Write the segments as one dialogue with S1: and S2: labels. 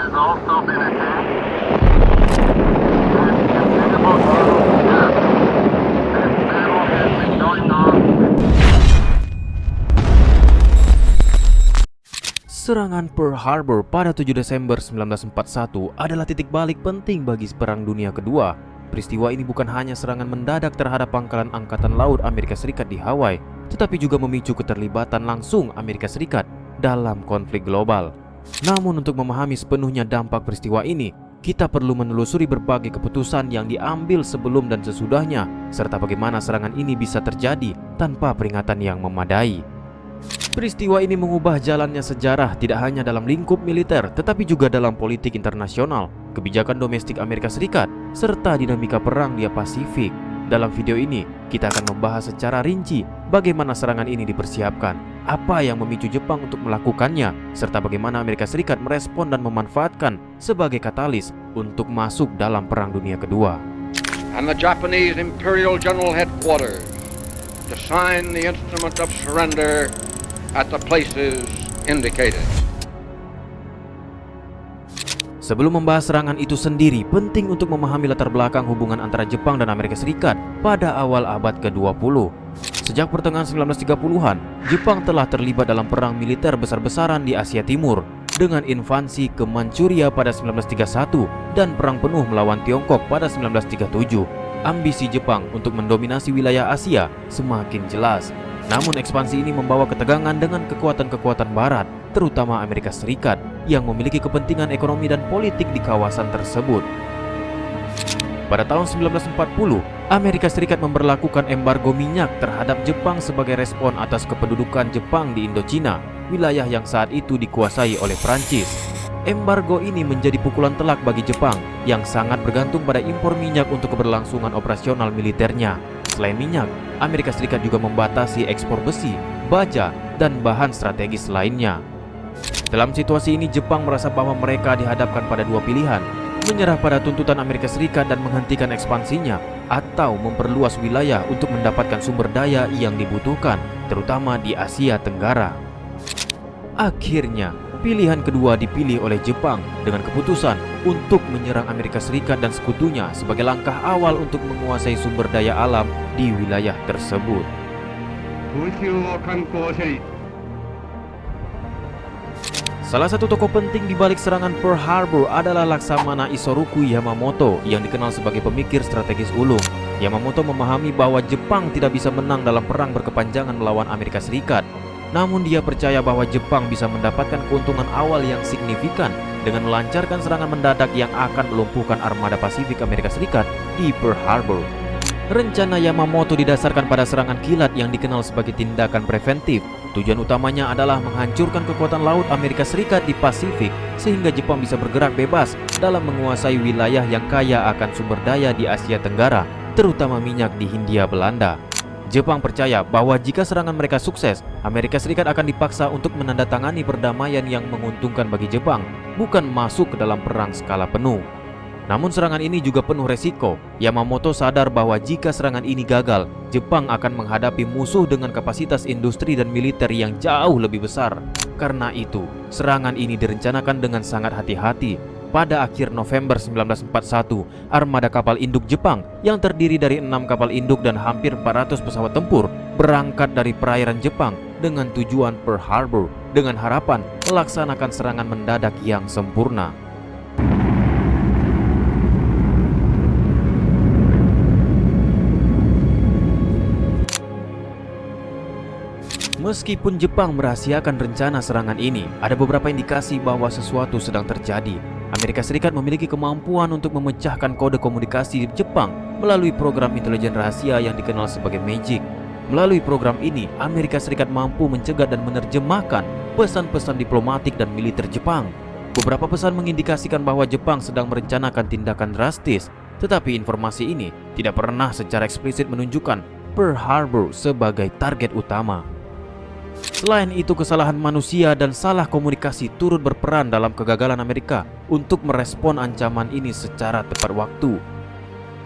S1: has also been attacked. And continual yes. This battle has been going on.
S2: Serangan Pearl Harbor pada 7 Desember 1941 adalah titik balik penting bagi Perang Dunia Kedua. Peristiwa ini bukan hanya serangan mendadak terhadap pangkalan Angkatan Laut Amerika Serikat di Hawaii, tetapi juga memicu keterlibatan langsung Amerika Serikat dalam konflik global. Namun untuk memahami sepenuhnya dampak peristiwa ini, kita perlu menelusuri berbagai keputusan yang diambil sebelum dan sesudahnya, serta bagaimana serangan ini bisa terjadi tanpa peringatan yang memadai. Peristiwa ini mengubah jalannya sejarah tidak hanya dalam lingkup militer, tetapi juga dalam politik internasional, kebijakan domestik Amerika Serikat, serta dinamika perang di Pasifik. Dalam video ini, kita akan membahas secara rinci bagaimana serangan ini dipersiapkan, apa yang memicu Jepang untuk melakukannya, serta bagaimana Amerika Serikat merespon dan memanfaatkan sebagai katalis untuk masuk dalam Perang Dunia Kedua.
S3: And the Japanese Imperial General Headquarters to sign the instrument of surrender at the places indicated.
S2: Sebelum membahas serangan itu sendiri, penting untuk memahami latar belakang hubungan antara Jepang dan Amerika Serikat pada awal abad ke-20. Sejak pertengahan 1930-an, Jepang telah terlibat dalam perang militer besar-besaran di Asia Timur dengan invasi ke Manchuria pada 1931 dan perang penuh melawan Tiongkok pada 1937. Ambisi Jepang untuk mendominasi wilayah Asia semakin jelas. Namun ekspansi ini membawa ketegangan dengan kekuatan-kekuatan barat, terutama Amerika Serikat, yang memiliki kepentingan ekonomi dan politik di kawasan tersebut. Pada tahun 1940, Amerika Serikat memberlakukan embargo minyak terhadap Jepang sebagai respon atas kependudukan Jepang di Indochina, wilayah yang saat itu dikuasai oleh Prancis. Embargo ini menjadi pukulan telak bagi Jepang yang sangat bergantung pada impor minyak untuk keberlangsungan operasional militernya. Selain minyak, Amerika Serikat juga membatasi ekspor besi, baja, dan bahan strategis lainnya. Dalam situasi ini, Jepang merasa bahwa mereka dihadapkan pada dua pilihan: menyerah pada tuntutan Amerika Serikat dan menghentikan ekspansinya, atau memperluas wilayah untuk mendapatkan sumber daya yang dibutuhkan, terutama di Asia Tenggara. Akhirnya, pilihan kedua dipilih oleh Jepang dengan keputusan untuk menyerang Amerika Serikat dan sekutunya sebagai langkah awal untuk menguasai sumber daya alam di wilayah tersebut. Salah satu tokoh penting di balik serangan Pearl Harbor adalah Laksamana Isoroku Yamamoto yang dikenal sebagai pemikir strategis ulung. Yamamoto memahami bahwa Jepang tidak bisa menang dalam perang berkepanjangan melawan Amerika Serikat. Namun dia percaya bahwa Jepang bisa mendapatkan keuntungan awal yang signifikan dengan melancarkan serangan mendadak yang akan melumpuhkan armada Pasifik Amerika Serikat di Pearl Harbor. Rencana Yamamoto didasarkan pada serangan kilat yang dikenal sebagai tindakan preventif. Tujuan utamanya adalah menghancurkan kekuatan laut Amerika Serikat di Pasifik sehingga Jepang bisa bergerak bebas dalam menguasai wilayah yang kaya akan sumber daya di Asia Tenggara, terutama minyak di Hindia Belanda. Jepang percaya bahwa jika serangan mereka sukses, Amerika Serikat akan dipaksa untuk menandatangani perdamaian yang menguntungkan bagi Jepang, bukan masuk ke dalam perang skala penuh. Namun serangan ini juga penuh resiko. Yamamoto sadar bahwa jika serangan ini gagal, Jepang akan menghadapi musuh dengan kapasitas industri dan militer yang jauh lebih besar. Karena itu, serangan ini direncanakan dengan sangat hati-hati. Pada akhir November 1941, armada kapal induk Jepang yang terdiri dari 6 kapal induk dan hampir 400 pesawat tempur berangkat dari perairan Jepang dengan tujuan Pearl Harbor dengan harapan melaksanakan serangan mendadak yang sempurna. Meskipun Jepang merahasiakan rencana serangan ini, ada beberapa indikasi bahwa sesuatu sedang terjadi. Amerika Serikat memiliki kemampuan untuk memecahkan kode komunikasi Jepang melalui program intelijen rahasia yang dikenal sebagai MAGIC. Melalui program ini, Amerika Serikat mampu mencegat dan menerjemahkan pesan-pesan diplomatik dan militer Jepang. Beberapa pesan mengindikasikan bahwa Jepang sedang merencanakan tindakan drastis, tetapi informasi ini tidak pernah secara eksplisit menunjukkan Pearl Harbor sebagai target utama. Selain itu, kesalahan manusia dan salah komunikasi turut berperan dalam kegagalan Amerika untuk merespon ancaman ini secara tepat waktu.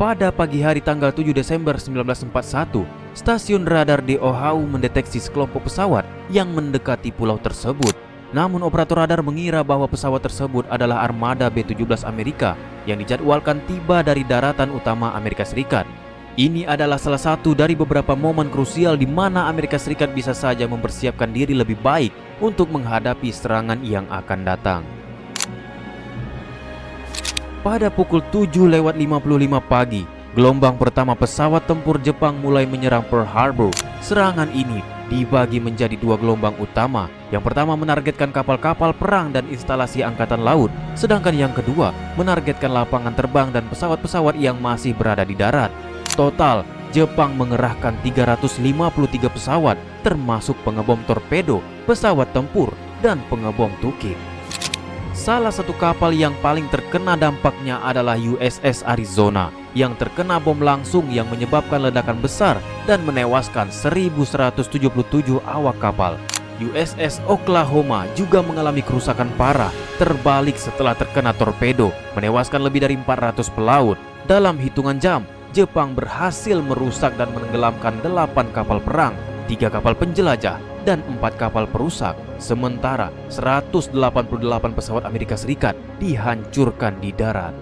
S2: Pada pagi hari tanggal 7 Desember 1941, stasiun radar di Oahu mendeteksi sekelompok pesawat yang mendekati pulau tersebut. Namun operator radar mengira bahwa pesawat tersebut adalah armada B-17 Amerika yang dijadwalkan tiba dari daratan utama Amerika Serikat. Ini adalah salah satu dari beberapa momen krusial di mana Amerika Serikat bisa saja mempersiapkan diri lebih baik untuk menghadapi serangan yang akan datang. Pada pukul 7:55 pagi, gelombang pertama pesawat tempur Jepang mulai menyerang Pearl Harbor. Serangan ini dibagi menjadi dua gelombang utama. Yang pertama menargetkan kapal-kapal perang dan instalasi angkatan laut, sedangkan yang kedua menargetkan lapangan terbang dan pesawat-pesawat yang masih berada di darat. Total, Jepang mengerahkan 353 pesawat, termasuk pengebom torpedo, pesawat tempur, dan pengebom tukik. Salah satu kapal yang paling terkena dampaknya adalah USS Arizona yang terkena bom langsung yang menyebabkan ledakan besar dan menewaskan 1.177 awak kapal. USS Oklahoma juga mengalami kerusakan parah, terbalik setelah terkena torpedo, menewaskan lebih dari 400 pelaut. Dalam hitungan jam, Jepang berhasil merusak dan menenggelamkan 8 kapal perang, 3 kapal penjelajah, dan 4 kapal perusak. Sementara 188 pesawat Amerika Serikat dihancurkan di darat.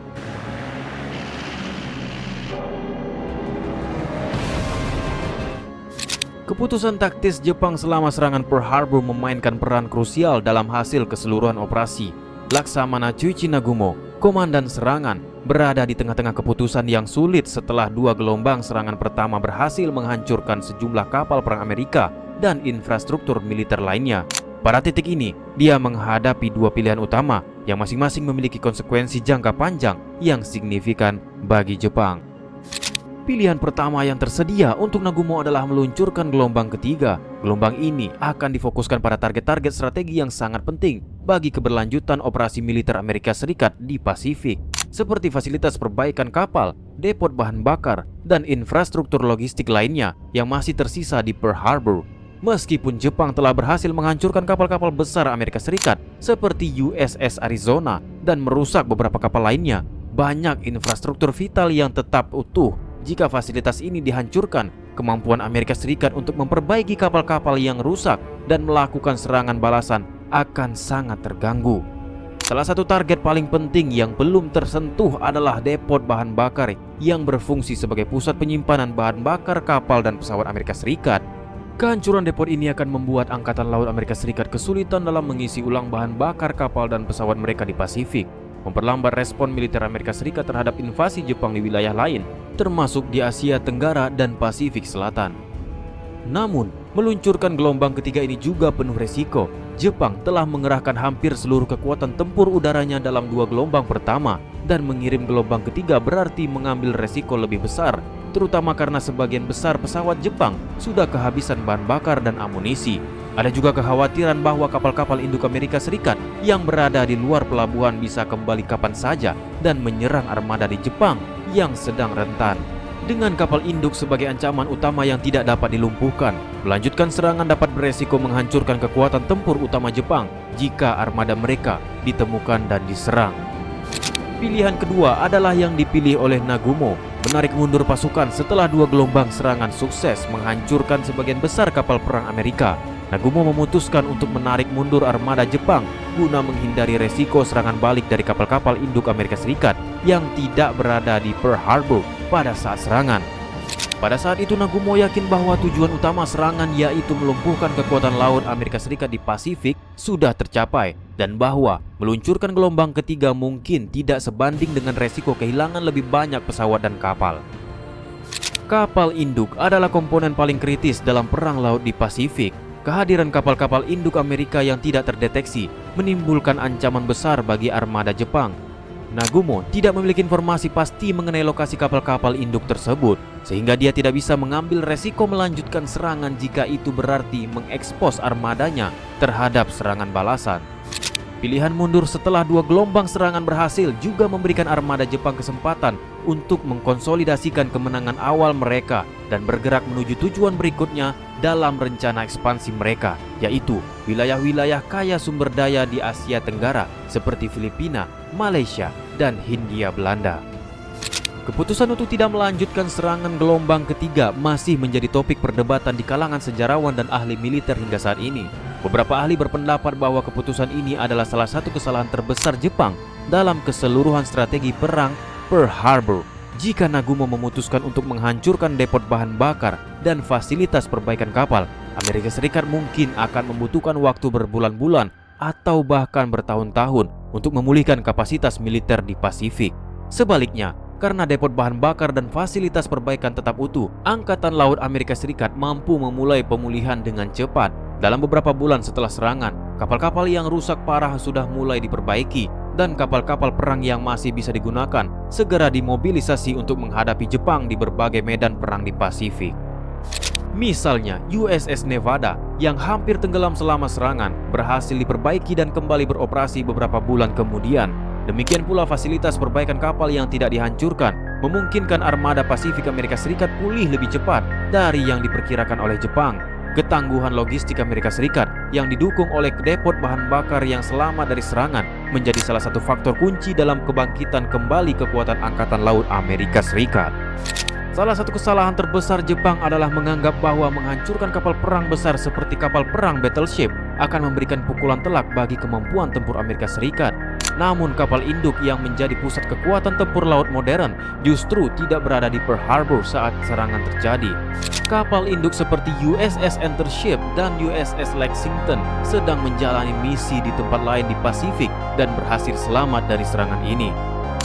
S2: Keputusan taktis Jepang selama serangan Pearl Harbor memainkan peran krusial dalam hasil keseluruhan operasi. Laksamana Chuichi Nagumo, komandan serangan, berada di tengah-tengah keputusan yang sulit setelah dua gelombang serangan pertama berhasil menghancurkan sejumlah kapal perang Amerika dan infrastruktur militer lainnya. Pada titik ini, dia menghadapi dua pilihan utama yang masing-masing memiliki konsekuensi jangka panjang yang signifikan bagi Jepang. Pilihan pertama yang tersedia untuk Nagumo adalah meluncurkan gelombang ketiga. Gelombang ini akan difokuskan pada target-target strategi yang sangat penting bagi keberlanjutan operasi militer Amerika Serikat di Pasifik, seperti fasilitas perbaikan kapal, depot bahan bakar, dan infrastruktur logistik lainnya yang masih tersisa di Pearl Harbor. Meskipun Jepang telah berhasil menghancurkan kapal-kapal besar Amerika Serikat seperti USS Arizona dan merusak beberapa kapal lainnya, banyak infrastruktur vital yang tetap utuh. Jika fasilitas ini dihancurkan, kemampuan Amerika Serikat untuk memperbaiki kapal-kapal yang rusak dan melakukan serangan balasan akan sangat terganggu. Salah satu target paling penting yang belum tersentuh adalah depot bahan bakar yang berfungsi sebagai pusat penyimpanan bahan bakar kapal dan pesawat Amerika Serikat. Kehancuran depot ini akan membuat Angkatan Laut Amerika Serikat kesulitan dalam mengisi ulang bahan bakar kapal dan pesawat mereka di Pasifik, memperlambat respon militer Amerika Serikat terhadap invasi Jepang di wilayah lain, termasuk di Asia Tenggara dan Pasifik Selatan. Namun, meluncurkan gelombang ketiga ini juga penuh resiko. Jepang telah mengerahkan hampir seluruh kekuatan tempur udaranya dalam dua gelombang pertama, dan mengirim gelombang ketiga berarti mengambil resiko lebih besar, terutama karena sebagian besar pesawat Jepang sudah kehabisan bahan bakar dan amunisi. Ada juga kekhawatiran bahwa kapal-kapal induk Amerika Serikat yang berada di luar pelabuhan bisa kembali kapan saja dan menyerang armada di Jepang yang sedang rentan. Dengan kapal induk sebagai ancaman utama yang tidak dapat dilumpuhkan, melanjutkan serangan dapat beresiko menghancurkan kekuatan tempur utama Jepang jika armada mereka ditemukan dan diserang. Pilihan kedua adalah yang dipilih oleh Nagumo, menarik mundur pasukan setelah dua gelombang serangan sukses menghancurkan sebagian besar kapal perang Amerika. Nagumo memutuskan untuk menarik mundur armada Jepang guna menghindari resiko serangan balik dari kapal-kapal induk Amerika Serikat yang tidak berada di Pearl Harbor pada saat serangan. Pada saat itu Nagumo yakin bahwa tujuan utama serangan, yaitu melumpuhkan kekuatan laut Amerika Serikat di Pasifik, sudah tercapai, dan bahwa meluncurkan gelombang ketiga mungkin tidak sebanding dengan resiko kehilangan lebih banyak pesawat dan kapal. Kapal induk adalah komponen paling kritis dalam perang laut di Pasifik. Kehadiran kapal-kapal induk Amerika yang tidak terdeteksi menimbulkan ancaman besar bagi armada Jepang. Nagumo tidak memiliki informasi pasti mengenai lokasi kapal-kapal induk tersebut, sehingga dia tidak bisa mengambil resiko melanjutkan serangan jika itu berarti mengekspos armadanya terhadap serangan balasan. Pilihan mundur setelah dua gelombang serangan berhasil juga memberikan armada Jepang kesempatan untuk mengkonsolidasikan kemenangan awal mereka dan bergerak menuju tujuan berikutnya dalam rencana ekspansi mereka, yaitu wilayah-wilayah kaya sumber daya di Asia Tenggara seperti Filipina, Malaysia, dan Hindia Belanda. Keputusan untuk tidak melanjutkan serangan gelombang ketiga masih menjadi topik perdebatan di kalangan sejarawan dan ahli militer hingga saat ini. Beberapa ahli berpendapat bahwa keputusan ini adalah salah satu kesalahan terbesar Jepang dalam keseluruhan strategi perang Pearl Harbor. Jika Nagumo memutuskan untuk menghancurkan depot bahan bakar dan fasilitas perbaikan kapal, Amerika Serikat mungkin akan membutuhkan waktu berbulan-bulan atau bahkan bertahun-tahun untuk memulihkan kapasitas militer di Pasifik. Sebaliknya, karena depot bahan bakar dan fasilitas perbaikan tetap utuh, Angkatan Laut Amerika Serikat mampu memulai pemulihan dengan cepat. Dalam beberapa bulan setelah serangan, kapal-kapal yang rusak parah sudah mulai diperbaiki dan kapal-kapal perang yang masih bisa digunakan segera dimobilisasi untuk menghadapi Jepang di berbagai medan perang di Pasifik. Misalnya, USS Nevada yang hampir tenggelam selama serangan berhasil diperbaiki dan kembali beroperasi beberapa bulan kemudian. Demikian pula fasilitas perbaikan kapal yang tidak dihancurkan memungkinkan armada Pasifik Amerika Serikat pulih lebih cepat dari yang diperkirakan oleh Jepang. Ketangguhan logistik Amerika Serikat yang didukung oleh depot bahan bakar yang selamat dari serangan menjadi salah satu faktor kunci dalam kebangkitan kembali kekuatan Angkatan Laut Amerika Serikat. Salah satu kesalahan terbesar Jepang adalah menganggap bahwa menghancurkan kapal perang besar seperti kapal perang battleship akan memberikan pukulan telak bagi kemampuan tempur Amerika Serikat. Namun kapal induk yang menjadi pusat kekuatan tempur laut modern justru tidak berada di Pearl Harbor saat serangan terjadi. Kapal induk seperti USS Entership dan USS Lexington sedang menjalani misi di tempat lain di Pasifik dan berhasil selamat dari serangan ini.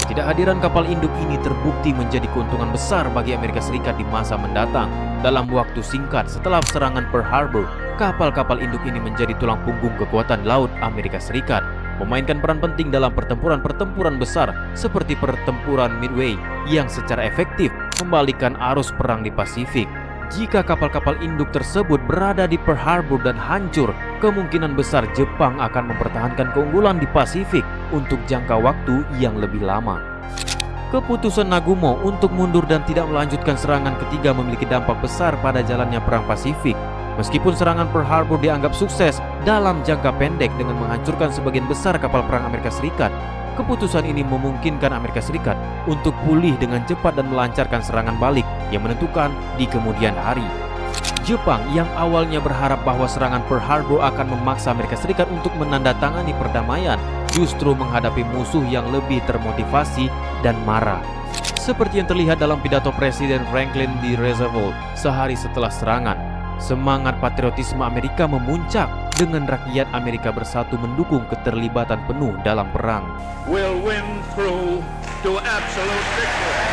S2: Ketidakhadiran kapal induk ini terbukti menjadi keuntungan besar bagi Amerika Serikat di masa mendatang. Dalam waktu singkat setelah serangan Pearl Harbor, kapal-kapal induk ini menjadi tulang punggung kekuatan laut Amerika Serikat, memainkan peran penting dalam pertempuran-pertempuran besar seperti pertempuran Midway yang secara efektif membalikan arus perang di Pasifik. Jika kapal-kapal induk tersebut berada di Pearl Harbor dan hancur, kemungkinan besar Jepang akan mempertahankan keunggulan di Pasifik untuk jangka waktu yang lebih lama. Keputusan Nagumo untuk mundur dan tidak melanjutkan serangan ketiga memiliki dampak besar pada jalannya perang Pasifik. Meskipun serangan Pearl Harbor dianggap sukses dalam jangka pendek dengan menghancurkan sebagian besar kapal perang Amerika Serikat, keputusan ini memungkinkan Amerika Serikat untuk pulih dengan cepat dan melancarkan serangan balik yang menentukan di kemudian hari. Jepang yang awalnya berharap bahwa serangan Pearl Harbor akan memaksa Amerika Serikat untuk menandatangani perdamaian, justru menghadapi musuh yang lebih termotivasi dan marah. Seperti yang terlihat dalam pidato Presiden Franklin D. Roosevelt sehari setelah serangan, semangat patriotisme Amerika memuncak dengan rakyat Amerika bersatu mendukung keterlibatan penuh dalam perang.
S1: Will win through to absolute victory.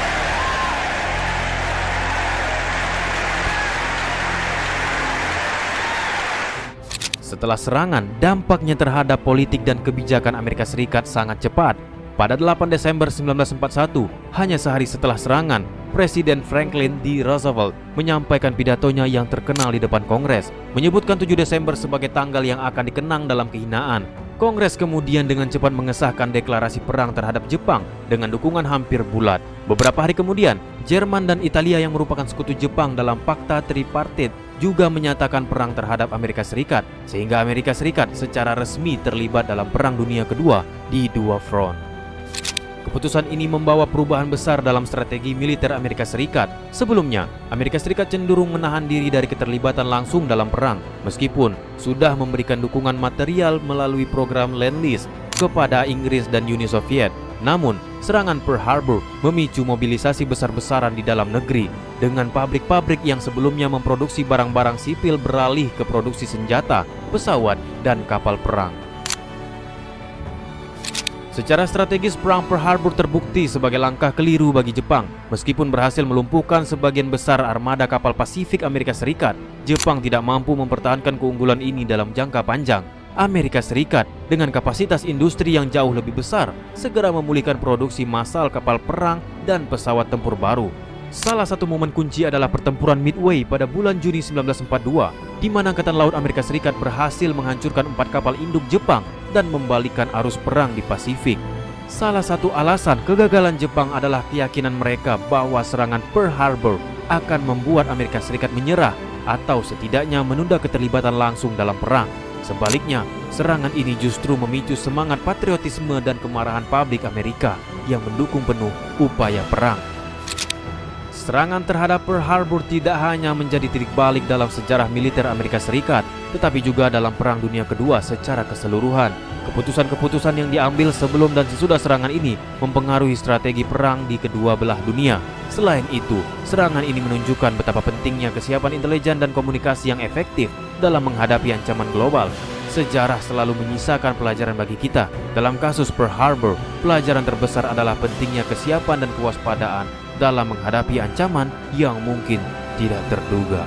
S2: Setelah serangan, dampaknya terhadap politik dan kebijakan Amerika Serikat sangat cepat. Pada 8 Desember 1941, hanya sehari setelah serangan, Presiden Franklin D. Roosevelt menyampaikan pidatonya yang terkenal di depan Kongres, menyebutkan 7 Desember sebagai tanggal yang akan dikenang dalam kehinaan. Kongres kemudian dengan cepat mengesahkan deklarasi perang terhadap Jepang dengan dukungan hampir bulat. Beberapa hari kemudian, Jerman dan Italia yang merupakan sekutu Jepang dalam Fakta Tripartite juga menyatakan perang terhadap Amerika Serikat, sehingga Amerika Serikat secara resmi terlibat dalam Perang Dunia Kedua di dua front. Keputusan ini membawa perubahan besar dalam strategi militer Amerika Serikat. Sebelumnya, Amerika Serikat cenderung menahan diri dari keterlibatan langsung dalam perang, meskipun sudah memberikan dukungan material melalui program Lend-Lease kepada Inggris dan Uni Soviet. Namun, serangan Pearl Harbor memicu mobilisasi besar-besaran di dalam negeri, dengan pabrik-pabrik yang sebelumnya memproduksi barang-barang sipil beralih ke produksi senjata, pesawat, dan kapal perang. Secara strategis, perang Pearl Harbor terbukti sebagai langkah keliru bagi Jepang. Meskipun berhasil melumpuhkan sebagian besar armada kapal Pasifik Amerika Serikat, Jepang tidak mampu mempertahankan keunggulan ini dalam jangka panjang. Amerika Serikat dengan kapasitas industri yang jauh lebih besar segera memulihkan produksi massal kapal perang dan pesawat tempur baru. Salah satu momen kunci adalah pertempuran Midway pada bulan Juni 1942, di mana Angkatan Laut Amerika Serikat berhasil menghancurkan 4 kapal induk Jepang dan membalikkan arus perang di Pasifik. Salah satu alasan kegagalan Jepang adalah keyakinan mereka bahwa serangan Pearl Harbor akan membuat Amerika Serikat menyerah atau setidaknya menunda keterlibatan langsung dalam perang. Sebaliknya, serangan ini justru memicu semangat patriotisme dan kemarahan publik Amerika yang mendukung penuh upaya perang. Serangan terhadap Pearl Harbor tidak hanya menjadi titik balik dalam sejarah militer Amerika Serikat, tetapi juga dalam Perang Dunia Kedua secara keseluruhan. Keputusan-keputusan yang diambil sebelum dan sesudah serangan ini mempengaruhi strategi perang di kedua belah dunia. Selain itu, serangan ini menunjukkan betapa pentingnya kesiapan intelijen dan komunikasi yang efektif dalam menghadapi ancaman global. Sejarah selalu menyisakan pelajaran bagi kita. Dalam kasus Pearl Harbor, pelajaran terbesar adalah pentingnya kesiapan dan kewaspadaan dalam menghadapi ancaman yang mungkin tidak terduga.